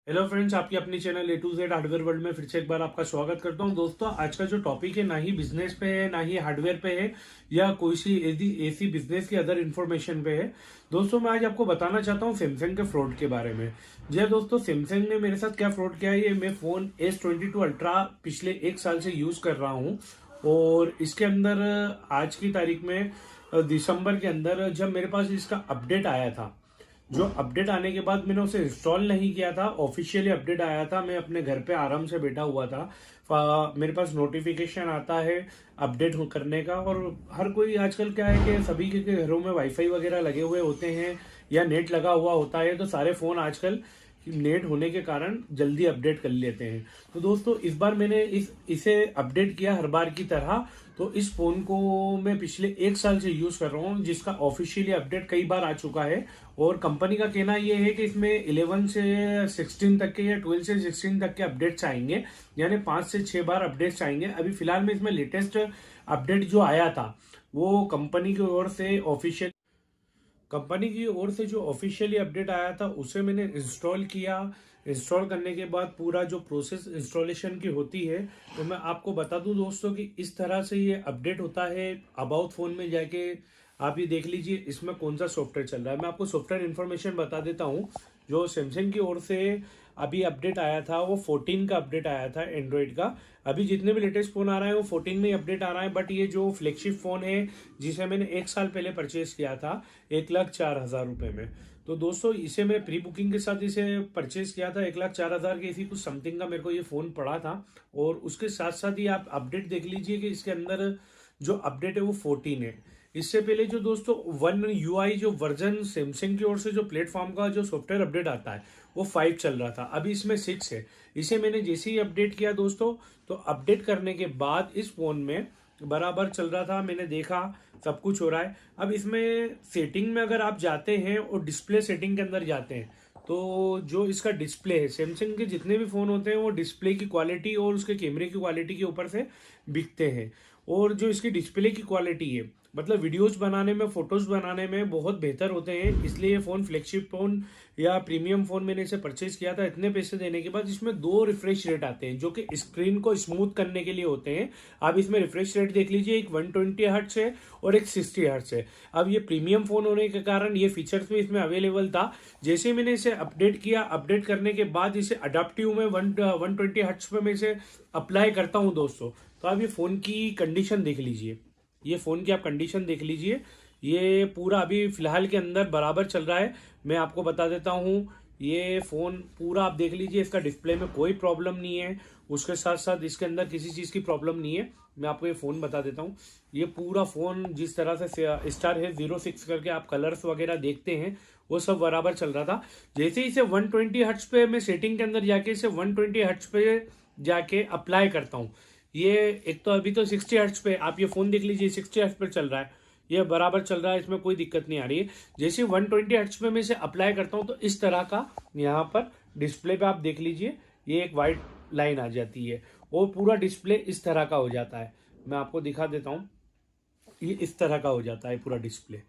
Hello friends, आपकी अपनी channel A to Z hardware world में फिर से एक बार आपका स्वागत करता हूं। दोस्तों, आज का जो टॉपिक है ना ही बिजनेस पे है ना ही हार्डवेयर पे है या कोई सी ऐसी बिजनेस की अदर इन्फॉर्मेशन पे है। दोस्तों, मैं आज आपको बताना चाहता हूं सैमसंग के फ्रॉड के बारे में। जी हाँ दोस्तों, सैमसंग ने मेरे साथ क्या फ्रॉड किया है, ये मैं फोन S22 अल्ट्रा पिछले एक साल से यूज कर रहा हूँ। और इसके अंदर आज की तारीख में दिसंबर के अंदर जब मेरे पास इसका अपडेट आया था, जो अपडेट आने के बाद मैंने उसे इंस्टॉल नहीं किया था, ऑफिशियली अपडेट आया था, मैं अपने घर पे आराम से बैठा हुआ था। मेरे पास नोटिफिकेशन आता है अपडेट करने का। और हर कोई आजकल क्या है कि सभी के घरों में वाईफाई वगैरह लगे हुए होते हैं या नेट लगा हुआ होता है, तो सारे फोन आजकल नेट होने के कारण जल्दी अपडेट कर लेते हैं। तो दोस्तों, इस बार मैंने इसे अपडेट किया हर बार की तरह। तो इस फोन को मैं पिछले एक साल से यूज कर रहा हूँ, जिसका ऑफिशियली अपडेट कई बार आ चुका है। और कंपनी का कहना यह है कि इसमें 11 से 16 तक के या 12 से 16 तक के अपडेट्स आएंगे, यानी 5 से 6 बार अपडेट्स आएंगे। अभी फिलहाल में इसमें लेटेस्ट अपडेट जो आया था वो कंपनी की ओर से जो ऑफिशियली अपडेट आया था उसे मैंने इंस्टॉल किया। इंस्टॉल करने के बाद पूरा जो प्रोसेस इंस्टॉलेशन की होती है, तो मैं आपको बता दूं दोस्तों कि इस तरह से ये अपडेट होता है। अबाउट फोन में जाके आप ये देख लीजिए इसमें कौन सा सॉफ्टवेयर चल रहा है। मैं आपको सॉफ्टवेयर इन्फॉर्मेशन बता देता हूँ। जो सैमसंग की ओर से अभी अपडेट आया था वो 14 का अपडेट आया था एंड्रॉइड का। अभी जितने भी लेटेस्ट फोन आ रहा है वो 14 में ही अपडेट आ रहा है। बट ये जो फ्लैगशिप फोन है जिसे मैंने एक साल पहले परचेज किया था 1,04,000 रुपए में, तो दोस्तों इसे मैं प्री बुकिंग के साथ इसे परचेज किया था 1,04,000 के इसी कुछ समथिंग का मेरे को ये फोन पड़ा था। और उसके साथ साथ ही आप अपडेट देख लीजिए कि इसके अंदर जो अपडेट है वो 14 है। इससे पहले जो दोस्तों वन UI जो वर्जन सैमसंग की ओर से जो प्लेटफॉर्म का जो सॉफ्टवेयर अपडेट आता है वो 5 चल रहा था, अभी इसमें 6 है। इसे मैंने जैसे ही अपडेट किया दोस्तों, तो अपडेट करने के बाद इस फोन में बराबर चल रहा था। मैंने देखा सब कुछ हो रहा है। अब इसमें सेटिंग में अगर आप जाते हैं और डिस्प्ले सेटिंग के अंदर जाते हैं, तो जो इसका डिस्प्ले है, सैमसंग के जितने भी फोन होते हैं वो डिस्प्ले की क्वालिटी और उसके कैमरे की क्वालिटी के ऊपर से बिकते हैं। और जो इसकी डिस्प्ले की क्वालिटी है, मतलब वीडियोज बनाने में, फोटोज बनाने में बहुत बेहतर होते हैं। इसलिए ये फोन फ्लैगशिप फोन या प्रीमियम फोन मैंने इसे परचेज किया था इतने पैसे देने के बाद। इसमें 2 रिफ्रेश रेट आते हैं जो कि स्क्रीन को स्मूथ करने के लिए होते हैं। आप इसमें रिफ्रेश रेट देख लीजिए, एक 120 हर्ट्ज है और एक 60 हर्ट्ज है। अब ये प्रीमियम फोन होने के कारण ये फीचर्स भी इसमें अवेलेबल था। जैसे ही मैंने इसे अपडेट किया, अपडेट करने के बाद इसे अडाप्टिव में 120 हर्ट्ज पे मैं इसे अप्लाई करता हूँ दोस्तों, तो आप ये फोन की कंडीशन देख लीजिए। ये फोन की आप कंडीशन देख लीजिए। ये पूरा अभी फिलहाल के अंदर बराबर चल रहा है। मैं आपको बता देता हूँ, ये फोन पूरा आप देख लीजिए, इसका डिस्प्ले में कोई प्रॉब्लम नहीं है। उसके साथ साथ इसके अंदर किसी चीज की प्रॉब्लम नहीं है। मैं आपको ये फोन बता देता हूँ। ये पूरा फोन जिस तरह से स्टार है 06 करके आप कलर्स वगैरह देखते हैं, वो सब बराबर चल रहा था। जैसे ही इसे 120 हर्ट्ज पे मैं सेटिंग के अंदर जाके इसे 120 हर्ट्ज पे जाके अप्लाई करता हूँ। ये एक तो अभी तो 60 हर्ट्ज पे आप ये फोन देख लीजिए, 60 हर्ट्ज पे चल रहा है, ये बराबर चल रहा है, इसमें कोई दिक्कत नहीं आ रही है। जैसे 120 हर्ट्ज पे मैं इसे अप्लाई करता हूँ तो इस तरह का यहाँ पर डिस्प्ले पे आप देख लीजिए, ये एक वाइट लाइन आ जाती है और पूरा डिस्प्ले इस तरह का हो जाता है। मैं आपको दिखा देता हूँ, ये इस तरह का हो जाता है पूरा डिस्प्ले।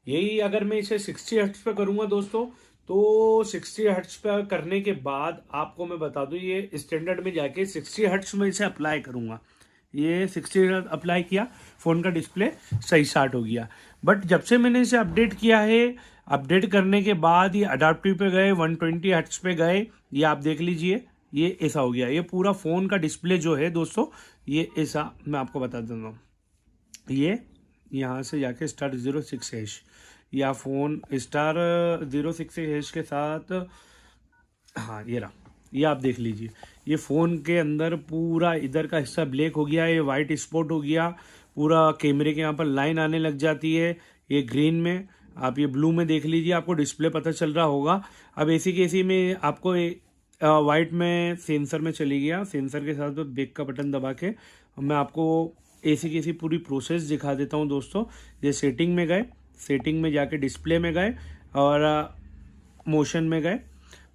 यही अगर मैं इसे 60 हर्ट्ज पे करूंगा दोस्तों, तो 60 हर्ट्ज पे करने के बाद आपको मैं बता दूं, ये स्टैंडर्ड में जाके 60 हर्ट्ज में इसे अप्लाई करूंगा। ये 60 हर्ट्ज अप्लाई किया, फोन का डिस्प्ले सही स्टार्ट हो गया। बट जब से मैंने इसे अपडेट किया है, अपडेट करने के बाद ये अडाप्टिव पे गए, 120 हर्ट्ज पे गए, ये आप देख लीजिए, ये ऐसा हो गया। ये पूरा फोन का डिस्प्ले जो है दोस्तों, ये ऐसा मैं आपको बता देता हूँ। ये यहाँ से जाके स्टार 06 हैश या फोन स्टार 06 हैश के साथ, हाँ ये रहा, ये आप देख लीजिए। ये फोन के अंदर पूरा इधर का हिस्सा ब्लैक हो गया, ये वाइट स्पॉट हो गया, पूरा कैमरे के यहाँ पर लाइन आने लग जाती है। ये ग्रीन में, आप ये ब्लू में देख लीजिए, आपको डिस्प्ले पता चल रहा होगा। अब ऐसी की ऐसी में आपको वाइट में सेंसर में चली गया, सेंसर के साथ बैक का बटन दबा के मैं आपको ऐसी की ऐसी पूरी प्रोसेस दिखा देता हूँ दोस्तों। ये सेटिंग में गए, सेटिंग में जाके डिस्प्ले में गए और मोशन में गए,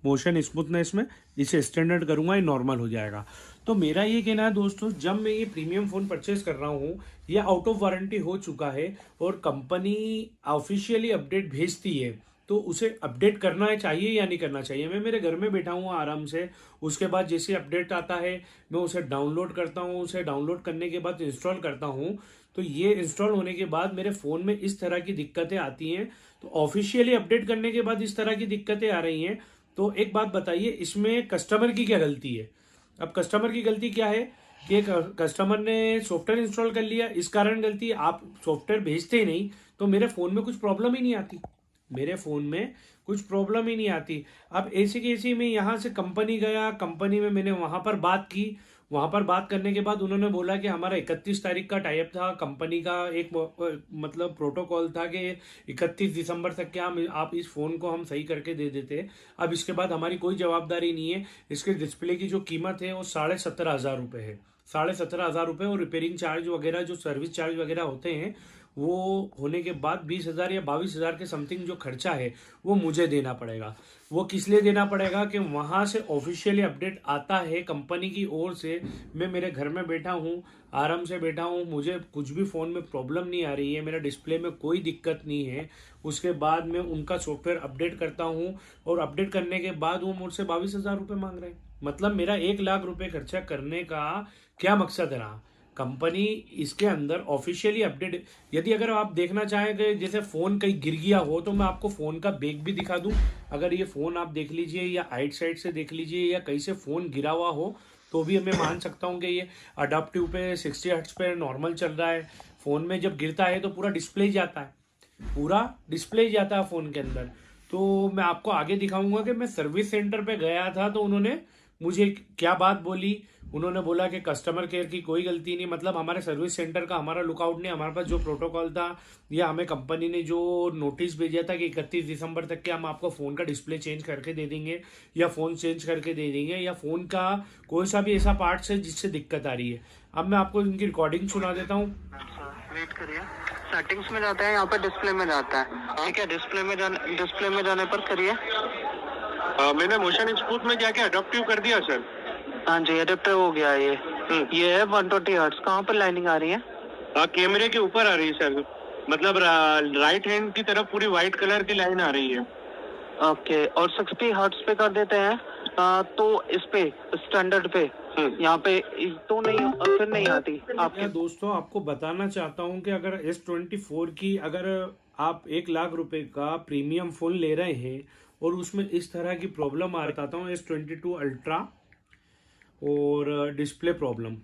मोशन स्मूथनेस में इसे स्टैंडर्ड करूंगा, ये नॉर्मल हो जाएगा। तो मेरा ये कहना है दोस्तों, जब मैं ये प्रीमियम फोन परचेज कर रहा हूँ, ये आउट ऑफ वारंटी हो चुका है और कंपनी ऑफिशियली अपडेट भेजती है तो उसे अपडेट करना है चाहिए या नहीं करना चाहिए। मैं मेरे घर में बैठा हूँ आराम से, उसके बाद जैसे अपडेट आता है मैं उसे डाउनलोड करता हूँ, उसे डाउनलोड करने के बाद इंस्टॉल करता हूँ। तो ये इंस्टॉल होने के बाद मेरे फ़ोन में इस तरह की दिक्कतें आती हैं। तो ऑफिशियली अपडेट करने के बाद इस तरह की दिक्कतें आ रही हैं। तो एक बात बताइए, इसमें कस्टमर की क्या गलती है? अब कस्टमर की गलती क्या है कि कस्टमर ने सॉफ्टवेयर इंस्टॉल कर लिया, इस कारण गलती है। आप सॉफ्टवेयर भेजते ही नहीं तो मेरे फ़ोन में कुछ प्रॉब्लम ही नहीं आती, मेरे फ़ोन में कुछ प्रॉब्लम ही नहीं आती। अब ऐसी की ऐसी मैं यहाँ से कंपनी गया, कंपनी में मैंने वहाँ पर बात की। वहाँ पर बात करने के बाद उन्होंने बोला कि हमारा 31 तारीख का टाइप था, कंपनी का एक मतलब प्रोटोकॉल था कि 31 दिसंबर तक के हम आप इस फ़ोन को हम सही करके दे देते। अब इसके बाद हमारी कोई जवाबदारी नहीं है। इसके डिस्प्ले की जो कीमत है वो 17,500 है, 17,500 और रिपेयरिंग चार्ज वगैरह जो सर्विस चार्ज वगैरह होते हैं वो होने के बाद 20,000 या 22,000 के समथिंग जो खर्चा है वो मुझे देना पड़ेगा। वो किस लिए देना पड़ेगा कि वहाँ से ऑफिशियली अपडेट आता है कंपनी की ओर से। मैं मेरे घर में बैठा हूँ, आराम से बैठा हूँ, मुझे कुछ भी फ़ोन में प्रॉब्लम नहीं आ रही है, मेरा डिस्प्ले में कोई दिक्कत नहीं है। उसके बाद मैं उनका सॉफ्टवेयर अपडेट करता हूँ और अपडेट करने के बाद वो मुझसे 22,000 मांग रहे हैं। मतलब मेरा 1,00,000 खर्चा करने का क्या मकसद रहा? कंपनी इसके अंदर ऑफिशियली अपडेट, यदि अगर आप देखना चाहें कि जैसे फ़ोन कहीं गिर गया हो तो मैं आपको फ़ोन का बैग भी दिखा दूं। अगर ये फ़ोन आप देख लीजिए या आइट साइड से देख लीजिए या कहीं से फ़ोन गिरा हुआ हो तो भी मैं मान सकता हूँ कि ये अडाप्टिव पे 60 हर्ट्ज पे नॉर्मल चल रहा है। फ़ोन में जब गिरता है तो पूरा डिस्प्ले ही जाता है, पूरा डिस्प्ले ही जाता है फ़ोन के अंदर। तो मैं आपको आगे दिखाऊंगा कि मैं सर्विस सेंटर पे गया था तो उन्होंने मुझे क्या बात बोली। उन्होंने बोला कि कस्टमर केयर की कोई गलती नहीं, मतलब हमारे सर्विस सेंटर का हमारा लुकआउट नहीं, हमारे पास जो प्रोटोकॉल था या हमें कंपनी ने जो नोटिस भेजा था कि 31 दिसंबर तक के हम आपको फ़ोन का डिस्प्ले चेंज करके दे देंगे या फ़ोन चेंज करके दे देंगे या फ़ोन का कोई सा भी ऐसा पार्ट्स है जिससे दिक्कत आ रही है। अब मैं आपको इनकी रिकॉर्डिंग सुना देता हूँ। वेट करिए, सेटिंग्स में जाता है, यहाँ पे डिस्प्ले में जाता है, ठीक है। डिस्प्ले में जाने पर करिए। मैंने मोशन एक्सपोर्ट में जाके अडॉप्टिव कर दिया सर। हाँ जी, एडेप्टिव हो गया ये है 120 हर्ट्ज। कहाँ पर लाइनिंग आ रही है? कैमरे के ऊपर आ रही है सर, मतलब राइट हैंड की तरफ पूरी व्हाइट कलर की लाइन आ रही है। ओके, और 60 हर्ट्ज पे कर देते हैं तो इस पे स्टैंडर्ड पे यहाँ पे तो नहीं, फिर नहीं आती आपके। दोस्तों आपको बताना चाहता हूँ कि अगर S24 की अगर आप 1,00,000 का प्रीमियम फ़ोन ले रहे हैं और उसमें इस तरह की प्रॉब्लम आ बताता हूँ, S22 अल्ट्रा और डिस्प्ले प्रॉब्लम,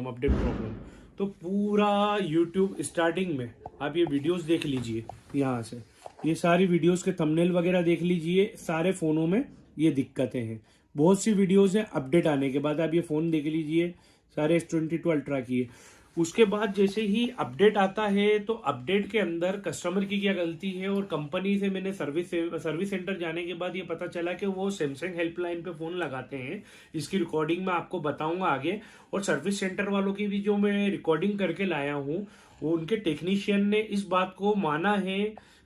अपडेट प्रॉब्लम, तो पूरा यूट्यूब स्टार्टिंग में आप ये वीडियोस देख लीजिए, यहाँ से ये सारी वीडियोस के थंबनेल वगैरह देख लीजिए। सारे फ़ोनों में ये दिक्कतें हैं, बहुत सी वीडियोस हैं अपडेट आने के बाद। आप ये फ़ोन देख लीजिए, सारे S22 अल्ट्रा की है। उसके बाद जैसे ही अपडेट आता है तो अपडेट के अंदर कस्टमर की क्या गलती है और कंपनी से मैंने सर्विस सेंटर जाने के बाद ये पता चला कि वो सैमसंग हेल्पलाइन पे फ़ोन लगाते हैं। इसकी रिकॉर्डिंग मैं आपको बताऊंगा आगे। और सर्विस सेंटर वालों की भी जो मैं रिकॉर्डिंग करके लाया हूँ, वो उनके टेक्नीशियन ने इस बात को माना है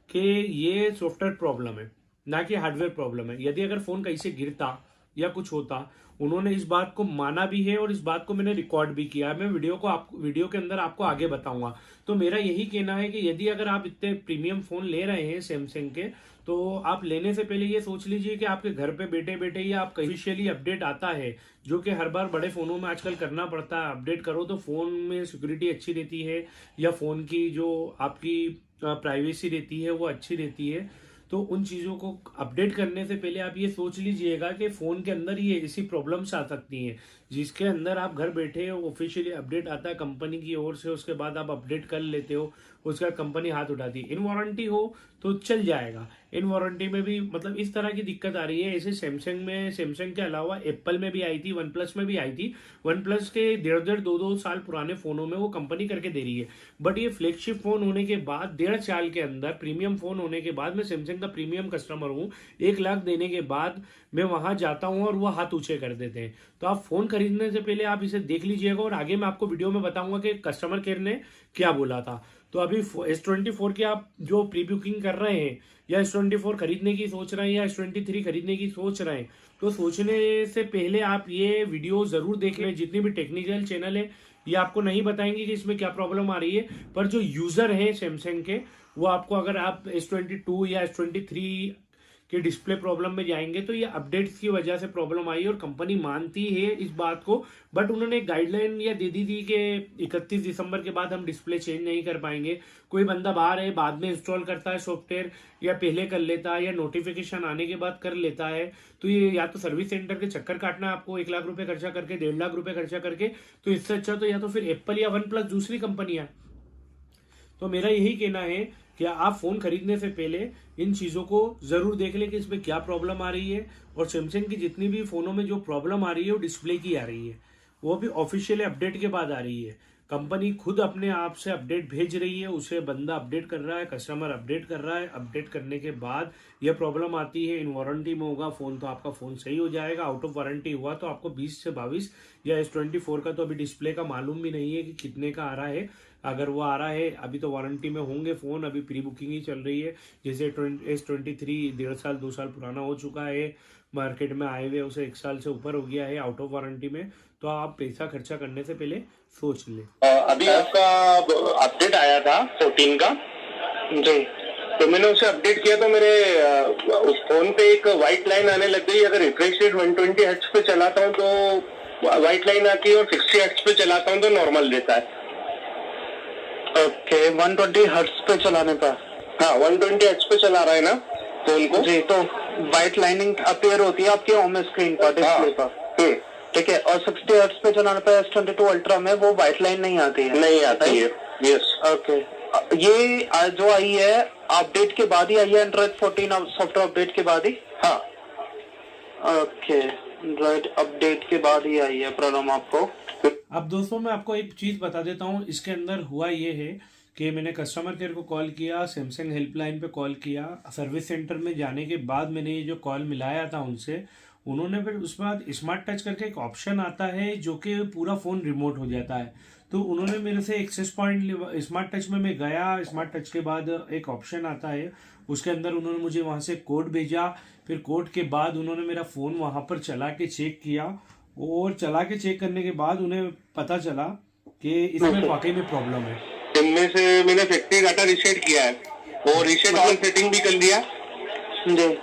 कि ये सॉफ्टवेयर प्रॉब्लम है, ना कि हार्डवेयर प्रॉब्लम है। यदि अगर फ़ोन कहीं से गिरता या कुछ होता, उन्होंने इस बात को माना भी है और इस बात को मैंने रिकॉर्ड भी किया है। मैं वीडियो के अंदर आपको आगे बताऊंगा। तो मेरा यही कहना है कि यदि अगर आप इतने प्रीमियम फ़ोन ले रहे हैं सैमसंग के, तो आप लेने से पहले ये सोच लीजिए कि आपके घर पे बैठे बैठे ही आप ऑफिशियली अपडेट आता है, जो कि हर बार बड़े फ़ोनों में आजकल करना पड़ता है। अपडेट करो तो फ़ोन में सिक्योरिटी अच्छी रहती है या फ़ोन की जो आपकी प्राइवेसी रहती है वो अच्छी रहती है। तो उन चीज़ों को अपडेट करने से पहले आप ये सोच लीजिएगा कि फ़ोन के अंदर ये ऐसी प्रॉब्लम्स आ सकती हैं जिसके अंदर आप घर बैठे ऑफिशियली अपडेट आता है कंपनी की ओर से, उसके बाद आप अपडेट कर लेते हो, उसका कंपनी हाथ उठाती है। इन वारंटी हो तो चल जाएगा, इन वारंटी में भी मतलब इस तरह की दिक्कत आ रही है। ऐसे सैमसंग के अलावा एप्पल में भी आई थी, वन प्लस में भी आई थी। वन प्लस के 1.5-2 साल पुराने फ़ोनों में वो कंपनी करके दे रही है। बट ये फ्लैगशिप फ़ोन होने के बाद 1.5 साल के अंदर प्रीमियम फ़ोन होने के बाद, मैं सैमसंग का प्रीमियम कस्टमर हूँ, 1,00,000 देने के बाद मैं वहाँ जाता हूँ और वो हाथ ऊंचे कर देते हैं। तो आप फ़ोन खरीदने से पहले आप इसे देख लीजिएगा और आगे मैं आपको वीडियो में बताऊंगा कि कस्टमर केयर ने क्या बोला था। तो अभी S24 की आप जो प्री बुकिंग कर रहे हैं या S24 खरीदने की सोच रहे हैं या S23 खरीदने की सोच रहे हैं, तो सोचने से पहले आप ये वीडियो ज़रूर देख लें। जितनी भी टेक्निकल चैनल है ये आपको नहीं बताएंगे कि इसमें क्या प्रॉब्लम आ रही है, पर जो यूज़र है सैमसंग के वो आपको, अगर आप S22 या S23 के डिस्प्ले प्रॉब्लम में जाएंगे तो ये अपडेट्स की वजह से प्रॉब्लम आई, और कंपनी मानती है इस बात को, बट उन्होंने एक गाइडलाइन या दे दी थी कि 31 दिसंबर के बाद हम डिस्प्ले चेंज नहीं कर पाएंगे। कोई बंदा बाहर है, बाद में इंस्टॉल करता है सॉफ्टवेयर, या पहले कर लेता है, या नोटिफिकेशन आने के बाद कर लेता है, तो ये या तो सर्विस सेंटर के चक्कर काटना है आपको 1 लाख रुपए खर्चा करके, 1.5 लाख रुपए खर्चा करके। तो इससे अच्छा तो या तो फिर एप्पल या OnePlus दूसरी कंपनियां। तो मेरा यही कहना है कि आप फोन खरीदने से पहले इन चीजों को जरूर देख लें कि इसमें क्या प्रॉब्लम आ रही है। और सैमसंग की जितनी भी फोनों में जो प्रॉब्लम आ रही है वो डिस्प्ले की आ रही है, वो भी ऑफिशियल अपडेट के बाद आ रही है। कंपनी खुद अपने आप से अपडेट भेज रही है, उसे बंदा अपडेट कर रहा है, कस्टमर अपडेट कर रहा है। अपडेट करने के बाद यह प्रॉब्लम आती है। इन वारंटी में होगा फोन तो आपका फोन सही हो जाएगा, आउट ऑफ वारंटी हुआ तो आपको 20 से 22 या S24 का तो अभी डिस्प्ले का मालूम भी नहीं है कि कितने का आ रहा है। अगर वो आ रहा है, अभी तो वारंटी में होंगे फोन, अभी प्री बुकिंग ही चल रही है। जैसे S23 1.5 साल 2 साल पुराना हो चुका है, मार्केट में आए हुए उसे 1 साल से ऊपर हो गया है आउट ऑफ वारंटी में। तो आप पैसा खर्चा करने से पहले सोच ले। अभी आपका अपडेट आया था 14 का जी, तो मैंने उसे अपडेट किया तो मेरे उस फोन पे एक व्हाइट लाइन आने लग गई। अगर रिफ्रेश रेट 120 हर्ट्ज पे चलाता हूँ तो व्हाइट लाइन आती है, और 60 हर्ट्ज पे चलाता हूँ तो नॉर्मल देता है। ओके, 120 हर्ट्ज पे चलाने पर? हाँ, 120 हर्ट्ज पे चला रहा है ना फोन को जी, तो व्हाइट लाइनिंग अपीयर होती है आपके होम स्क्रीन पर, डिस्प्ले पर। ठीक है, और 60 हर्ट्ज पे चलाने पर S22 अल्ट्रा में वो व्हाइट लाइन नहीं आती है? नहीं आती है, यस। ओके, ये जो आई है अपडेट के बाद ही आई है, एंड्रॉइड 14 सॉफ्टवेयर अपडेट के बाद ही? हाँ। ओके, एंड्रॉइड अपडेट के बाद ही आई है प्रॉब्लम आपको। अब दोस्तों मैं आपको एक चीज बता देता हूँ, इसके अंदर हुआ ये है कि मैंने कस्टमर केयर को कॉल किया, सैमसंग हेल्पलाइन पे कॉल किया, सर्विस सेंटर में जाने के बाद मैंने ये जो कॉल मिलाया था उनसे, उन्होंने फिर उसके बाद स्मार्ट टच करके एक ऑप्शन आता है जो कि पूरा फ़ोन रिमोट हो जाता है। तो उन्होंने मेरे से एक्सेस पॉइंट, स्मार्ट टच में मैं गया, स्मार्ट टच के बाद एक ऑप्शन आता है, उसके अंदर उन्होंने मुझे वहाँ से कोड भेजा। फिर कोड के बाद उन्होंने मेरा फ़ोन वहाँ पर चला के चेक किया, और चला के चेक करने के बाद उन्हें पता चला कि इसमें वाकई में प्रॉब्लम है। इनमें से मैंने फैक्ट्री डाटा रीसेट किया है और रीसेट ऑल सेटिंग भी कर लिया जी।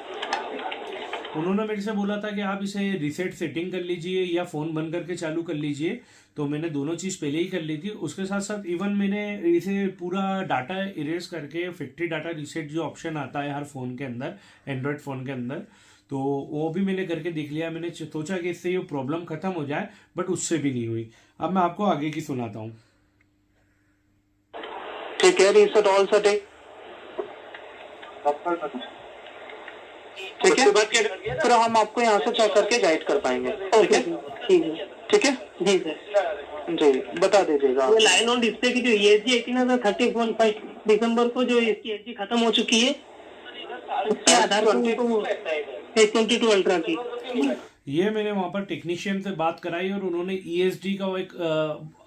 उन्होंने मेरे से बोला था कि आप इसे रीसेट सेटिंग कर लीजिए या फोन बंद करके चालू कर लीजिए, तो मैंने दोनों चीज पहले ही कर ली थी। उसके साथ साथ इवन मैंने इसे पूरा डाटा इरेज करके फैक्ट्री डाटा रीसेट जो ऑप्शन आता है हर फोन के अंदर, एंड्रॉयड फोन के अंदर, तो वो भी मैंने करके देख लिया। मैंने सोचा कि इससे ये प्रॉब्लम खत्म हो जाए, बट उससे भी नहीं हुई। अब मैं आपको आगे की सुनाता हूँ। ठीक है, रीसेट ऑल सेटिंग, ठीक है, फिर हम आपको यहाँ से चेक करके गाइड कर पाएंगे। ठीक है, ठीक है जी सर, जी बता दीजिएगा। ये लाइन ऑन डिस्प्ले की जो ESG आई थी ना सर, 31 दिसंबर को जो इसकी ESG खत्म हो चुकी है, उसके आधार पर S22 अल्ट्रा की ये मैंने वहां पर टेक्नीशियन से बात कराई और उन्होंने ESD का वो एक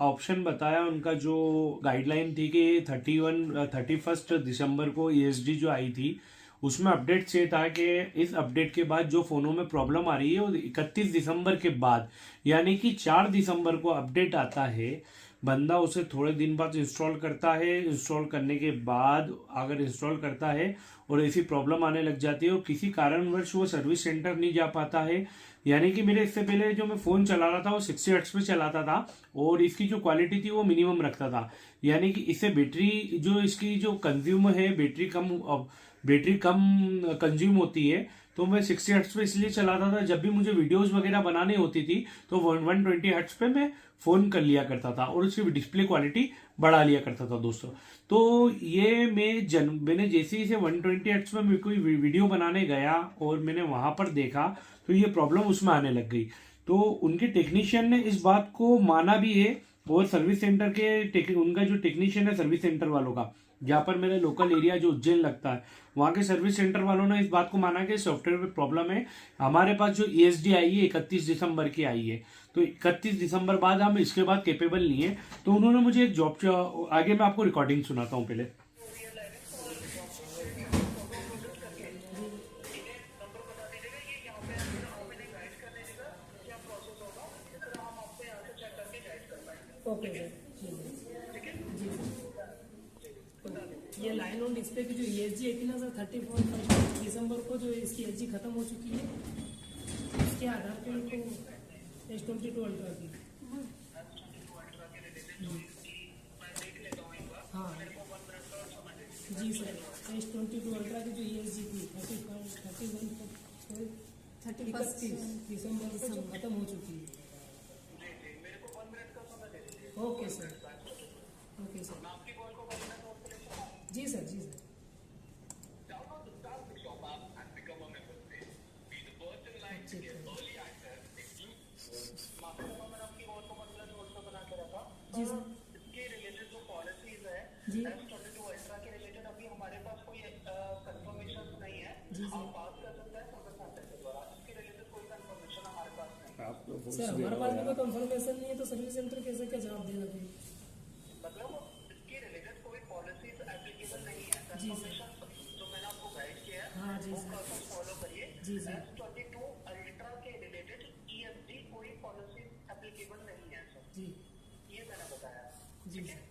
ऑप्शन बताया। उनका जो गाइडलाइन थी कि 31 दिसंबर को ESD जो आई थी उसमें अपडेट से था कि इस अपडेट के बाद जो फोनों में प्रॉब्लम आ रही है वो 31 दिसंबर के बाद, यानी कि 4 दिसंबर को अपडेट आता है। बंदा उसे थोड़े दिन बाद इंस्टॉल करता है, इंस्टॉल करने के बाद अगर इंस्टॉल करता है और ऐसी प्रॉब्लम आने लग जाती है और किसी कारणवश वो सर्विस सेंटर नहीं जा पाता है, यानी कि मेरे इससे पहले जो मैं फ़ोन चला रहा था वो 60 हर्ट्ज पे चलाता था और इसकी जो क्वालिटी थी वो मिनिमम रखता था, यानी कि इससे बैटरी जो इसकी जो कंज्यूम है बैटरी कम कंज्यूम होती है। तो मैं 60 हर्ट्ज पे इसलिए चलाता था, जब भी मुझे वीडियोस वगैरह बनानी होती थी तो 120 हर्ट्ज पे मैं फ़ोन कर लिया करता था और उसकी डिस्प्ले क्वालिटी बढ़ा लिया करता था दोस्तों। तो ये मैंने जैसे ही 120 हर्ट्ज में कोई वीडियो बनाने गया और मैंने वहां पर देखा तो ये प्रॉब्लम उसमें आने लग गई। तो उनके टेक्नीशियन ने इस बात को माना भी है और सर्विस सेंटर के उनका जो टेक्नीशियन है सर्विस सेंटर वालों का, जहाँ पर मेरे लोकल एरिया जो उज्जैन लगता है वहाँ के सर्विस सेंटर वालों ने इस बात को माना कि सॉफ्टवेयर में प्रॉब्लम है। हमारे पास जो ESD आई है 31 दिसंबर की आई है, तो 31 दिसंबर बाद हम इसके बाद कैपेबल नहीं है। तो उन्होंने मुझे एक जॉब, आगे मैं आपको रिकॉर्डिंग सुनाता हूँ पहले। ये लाइन ऑन डिस्प्ले की जो ESG आई थी ना सर 31 दिसंबर को जो इसकी ESG खत्म हो चुकी है, इसके आधार पे इनको S22 अल्ट्रा की। हाँ जी सर, S22 अल्ट्रा की जो ESG थी 31 दिसंबर को जो खत्म हो चुकी है। ओके सर, ओके सर, जी सर, जी सर। जी सर, इसके रिलेटेड जो पॉलिसीज है जी S22 अल्ट्रा के रिलेटेड अभी हमारे पास कोई कंफर्मेशन नहीं है। जी सर। आप बात कर सकते हैं सर्विस सेंटर के द्वारा, इसके रिलेटेड कोई कंफर्मेशन हमारे पास नहीं। सर, हमारे पास भी कोई कंफर्मेशन नहीं है तो सर्विस सेंटर कैसे क्या जवाब देगा फिर? मतलब इसके रिलेटेड कोई पॉलिसीज एप्लीकेबल नहीं है। जी सर। कंफर्मेशन जो मैंने आपको गाइड किया है हाँ जी वो सर, प्रोसेस फॉलो करिए। जी सर, S22 अल्ट्रा के रिलेटेड ESG कोई पॉलिसी एप्लीकेबल नहीं है सर, जी ये मैंने बताया। जी सर,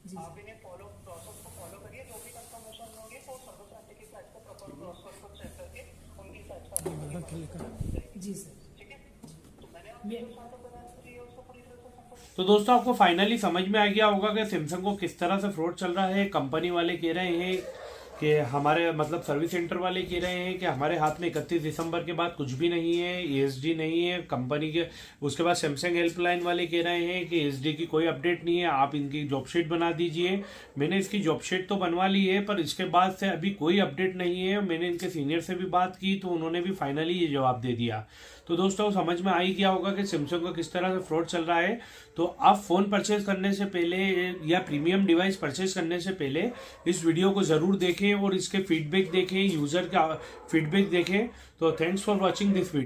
जी आप सर, इन्हें प्रोसेस को फॉलो करिए। जो भी कंफर्मेशन होगी वो सर्विस सेंटर की साइट पर प्रॉपर प्रोसेस को चेक करके उनकी साइट पर जी सर। ठीक है। तो मैंने मैं- आपको बताया कि उसको पूरी तरह से संपर्क। तो दोस्तों आपको फाइनली समझ में आ गया होगा कि सैमसंग को किस तरह से फ्रॉड चल रहा है। कंपनी वाले कह रहे हैं कि हमारे मतलब सर्विस सेंटर वाले कह रहे हैं कि हमारे हाथ में 31 दिसंबर के बाद कुछ भी नहीं है, ESG नहीं है कंपनी के। उसके बाद सैमसंग हेल्पलाइन वाले कह रहे हैं कि ESG की कोई अपडेट नहीं है, आप इनकी जॉब शीट बना दीजिए। मैंने इसकी जॉब शीट तो बनवा ली है पर इसके बाद से अभी कोई अपडेट नहीं है। मैंने इनके सीनियर से भी बात की तो उन्होंने भी फाइनली ये जवाब दे दिया। तो दोस्तों समझ में आ ही गया होगा कि सैमसंग का किस तरह से फ्रॉड चल रहा है। तो आप फोन परचेज करने से पहले या प्रीमियम डिवाइस परचेज करने से पहले इस वीडियो को जरूर देखें और इसके फीडबैक देखें, यूजर का फीडबैक देखें। तो thanks for watching this video.